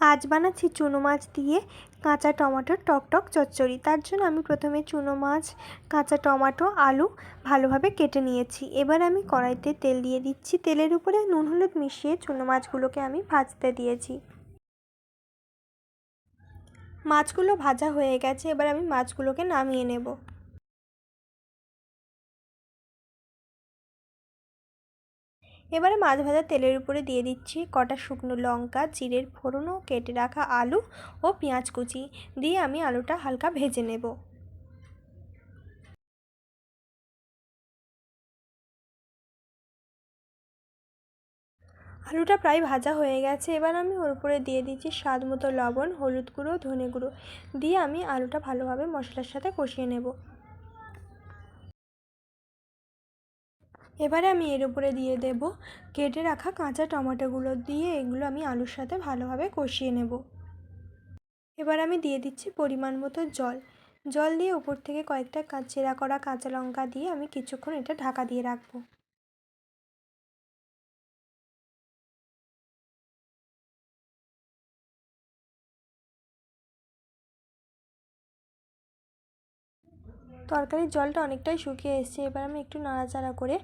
আজ বানাচ্ছি চুনো মাছ দিয়ে কাঁচা টমেটোর টকটক চচ্চড়ি। তার জন্য আমি প্রথমে চুনো মাছ, কাঁচা টমেটো, আলু ভালোভাবে কেটে নিয়েছি। এবার আমি কড়াইতে তেল দিয়ে দিচ্ছি। তেলের উপরে নুন হলুদ মিশিয়ে চুনো মাছগুলোকে আমি ভাজতে দিয়েছি। মাছগুলো ভাজা হয়ে গেছে, এবার আমি মাছগুলোকে নামিয়ে নেব। এবারে মাছ ভাজা তেলের উপরে দিয়ে দিচ্ছি কটা শুকনো লঙ্কা, জিরের ফোড়ন ও কেটে রাখা আলু ও পেঁয়াজ কুচি দিয়ে আমি আলুটা হালকা ভেজে নেব। আলুটা প্রায় ভাজা হয়ে গেছে, এবার আমি ওর উপরে দিয়ে দিচ্ছি স্বাদ মতো লবণ, হলুদ গুঁড়ো, ধনে গুঁড়ো দিয়ে আমি আলুটা ভালোভাবে মশলার সাথে কষিয়ে নেব। এবারে আমি এর উপরে দিয়ে দেব কেটে রাখা কাঁচা টমেটোগুলো দিয়ে এগুলো আমি আলুর সাথে ভালোভাবে কষিয়ে নেব। এবার আমি দিয়ে দিচ্ছি পরিমাণ মতো জল। জল দিয়ে উপর থেকে কয়েকটা চেরা করা কাঁচা লঙ্কা দিয়ে আমি কিছুক্ষণ এটা ঢাকা দিয়ে রাখবো। তরকারির জলটা অনেকটাই শুকিয়ে এসেছে, এবার আমি একটু নাড়াচাড়া করে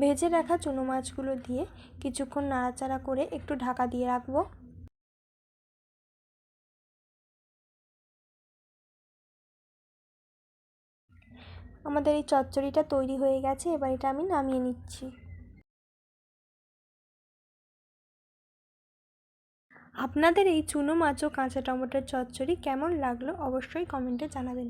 ভেজে রাখা চুনো মাছগুলো দিয়ে কিছুক্ষণ নাড়াচাড়া করে একটু ঢাকা দিয়ে রাখবো। আমাদের এই চচ্চড়িটা তৈরি হয়ে গেছে, এবার এটা আমি নামিয়ে নিচ্ছি। আপনাদের এই চুনো মাছ ও কাঁচা টমেটোর চচ্চড়ি কেমন লাগলো অবশ্যই কমেন্টে জানাবেন।